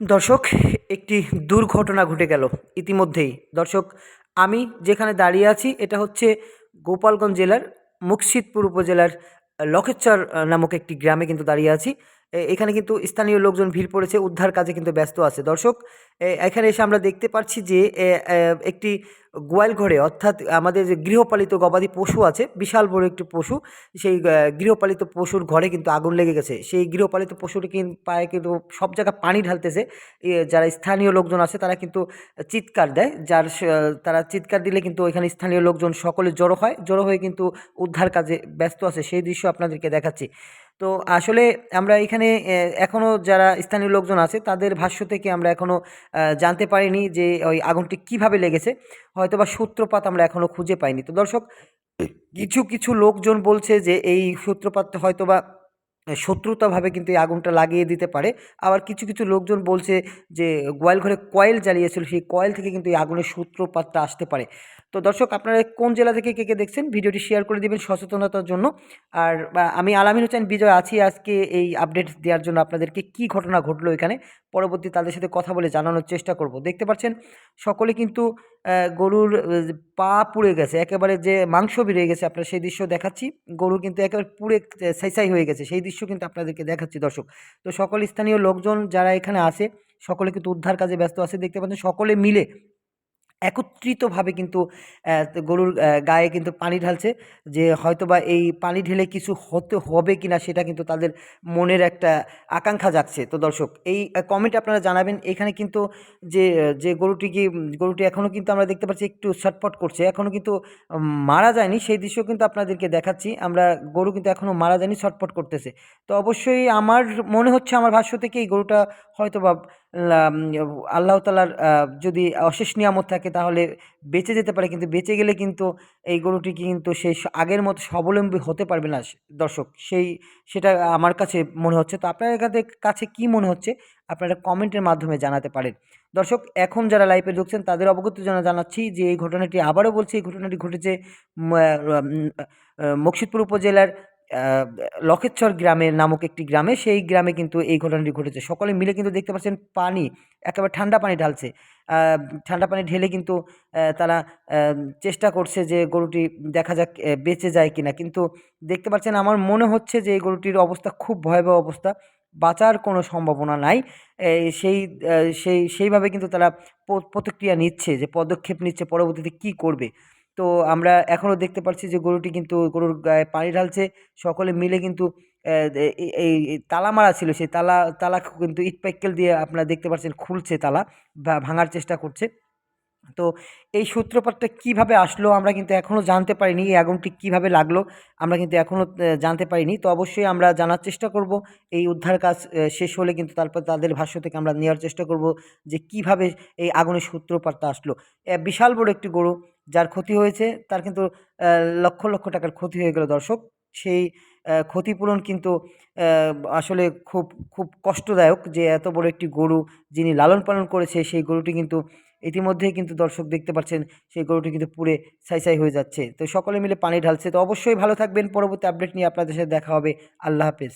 দর্শক, একটি দুর্ঘটনা ঘটে গেল ইতিমধ্যেই। দর্শক, আমি যেখানে দাঁড়িয়ে আছি এটা হচ্ছে গোপালগঞ্জ জেলার মুর্শিদপুর উপজেলার লখেচ্চর নামক একটি গ্রামে কিন্তু দাঁড়িয়ে আছি। এখানে কিন্তু স্থানীয় লোকজন ভিড় পড়েছে, উদ্ধার কাজে কিন্তু ব্যস্ত আছে। দর্শক, এখানে এসে আমরা দেখতে পাচ্ছি যে একটি গোয়াল ঘরে, অর্থাৎ আমাদের যে গৃহপালিত গবাদি পশু আছে, বিশাল বড় একটি পশু, সেই গৃহপালিত পশুর ঘরে কিন্তু আগুন লেগে গেছে। সেই গৃহপালিত পশুটি পায়ে কিন্তু সব জায়গায় পানি ঢালতেছে। যারা স্থানীয় লোকজন আছে তারা কিন্তু চিৎকার দেয়, তারা চিৎকার দিলে কিন্তু ওইখানে স্থানীয় লোকজন সকলে জড়ো হয়, জড়ো হয়ে কিন্তু উদ্ধার কাজে ব্যস্ত আছে। সেই দৃশ্য আপনাদেরকে দেখাচ্ছি। তো আসলে আমরা এখানে এখনও যারা স্থানীয় লোকজন আছে তাদের ভাষ্য থেকে আমরা এখনও জানতে পারিনি যে ওই আগুনটি কিভাবে লেগেছে। হয়তোবা সূত্রপাত আমরা এখনও খুঁজে পাইনি। তো দর্শক, কিছু কিছু লোকজন বলছে যে এই সূত্রপাত হয়তোবা শত্রুতাভাবে কিন্তু এই আগুনটা লাগিয়ে দিতে পারে। আবার কিছু কিছু লোকজন বলছে যে গোয়াল ঘরে কয়েল জ্বালিয়েছিল, সেই কয়েল থেকে কিন্তু এই আগুনের সূত্রপাতটা আসতে পারে। তো দর্শক, আপনারা কোন জেলা থেকে কে কে দেখছেন ভিডিওটি শেয়ার করে দিবেন সচেতনতার জন্য। আর আমি আলামিন হোসেন বিজয় আছি আজকে এই আপডেট দেওয়ার জন্য। আপনাদেরকে কি ঘটনা ঘটলো এখানে পরবর্তী তাদের সাথে কথা বলে জানানোর চেষ্টা করব। দেখতে পাচ্ছেন সকলে কিন্তু গরুর পা পুড়ে গেছে, একেবারে যে মাংস বেরিয়ে গেছে, আপনার সেই দৃশ্য দেখাচ্ছি। গরু কিন্তু একেবারে পুড়ে ছাই হয়ে গেছে, সেই দৃশ্য কিন্তু আপনাদেরকে দেখাচ্ছি দর্শক। তো সকল স্থানীয় লোকজন যারা এখানে আছে সকলে কিন্তু উদ্ধার কাজে ব্যস্ত আছে। দেখতে পাচ্ছেন সকলে মিলে একত্রিতভাবে কিন্তু গরুর গায়ে কিন্তু পানি ঢালছে, যে হয়তোবা এই পানি ঢেলে কিছু হতে হবে কিনা সেটা কিন্তু তাদের মনের একটা আকাঙ্ক্ষা জাগছে। তো দর্শক, এই কমেন্টে আপনারা জানাবেন এখানে কিন্তু যে গরুটি এখনও কিন্তু আমরা দেখতে পাচ্ছি একটু ছটফট করছে, এখনও কিন্তু মারা যায়নি, সেই দৃশ্য কিন্তু আপনাদেরকে দেখাচ্ছি আমরা। গরু কিন্তু এখনও মারা যায়নি, ছটফট করতেছে। তো অবশ্যই আমার মনে হচ্ছে, আমার ভাষ্য থেকে এই গরুটা হয়তোবা আল্লাহ তাআলার যদি অশেষ নিয়ামত থাকে তাহলে বেঁচে যেতে পারে, কিন্তু বেঁচে গেলে কিন্তু এই গরুটি কিন্তু সেই আগের মতো স্বাবলম্বী হতে পারবে না দর্শক। সেটা আমার কাছে মনে হচ্ছে। তো আপনাদের কাছে কি মনে হচ্ছে আপনারা কমেন্টের মাধ্যমে জানাতে পারেন। দর্শক, এখন যারা লাইভে ঢুকছেন তাদের অবগতির জন্য জানাচ্ছি যে এই ঘটনাটি, আবারও বলছি, এই ঘটনাটি ঘটেছে মুর্শিদপুর উপজেলার আ লখেচ্ছর গ্রামের নামক একটি গ্রামে। সেই গ্রামে কিন্তু এই ঘটনাটি ঘটেছে। সকলে মিলে কিন্তু দেখতে পাচ্ছেন পানি, একেবারে ঠান্ডা পানি ঢালছে। আ ঠান্ডা পানি ঢেলে কিন্তু তারা আ চেষ্টা করছে যে গরুটি দেখা যাক বেঁচে যায় কিনা। কিন্তু দেখতে পাচ্ছেন, আমার মনে হচ্ছে যে এই গরুটির অবস্থা খুব ভয়াবহ অবস্থা। বাঁচার কোনো সম্ভাবনা নাই। সেই আ সেই সেইভাবে কিন্তু তারা প্রতিক্রিয়া নিচ্ছে, যে পদক্ষেপ নিচ্ছে পরবর্তীতে কী করবে। তো আমরা এখনও দেখতে পাচ্ছি যে গরুর গায়ে পানি ঢালছে। সকলে মিলে কিন্তু দে এই তালা মারা ছিল, সেই তালা কিন্তু ইট পাটকেল দিয়ে আপনারা দেখতে পাচ্ছেন খুলছে তালা, ভাঙার চেষ্টা করছে। তো এই সূত্রপাতটা কিভাবে আসলো আমরা কিন্তু এখনও জানতে পারিনি। এই আগুনটি কিভাবে লাগলো আমরা কিন্তু এখনও জানতে পারিনি। তো অবশ্যই আমরা জানার চেষ্টা করব। এই উদ্ধার কাজ শেষ হলে কিন্তু তারপর তাদের ভাষ্য থেকে আমরা নেওয়ার চেষ্টা করব যে কিভাবে এই আগুনের সূত্রপাতটা আসলো। বিশাল বড় একটি গরু, যার ক্ষতি হয়েছে তার কিন্তু আ লক্ষ লক্ষ টাকার ক্ষতি হয়ে গেল দর্শক। সেই ক্ষতিপূরণ কিন্তু অ্যা আসলে খুব খুব কষ্টদায়ক, যে এত বড় একটি গরু যিনি লালন পালন করেছে সেই গরুটি কিন্তু ইতিমধ্যেই কিন্তু দর্শক দেখতে পাচ্ছেন সেই গরুটি কিন্তু পুড়ে ছাই হয়ে যাচ্ছে। তো সকলে মিলে পানি ঢালছে। তো অবশ্যই ভালো থাকবেন। পরবর্তী আপডেট নিয়ে আপনাদের সাথে দেখা হবে। আল্লাহ হাফেজ।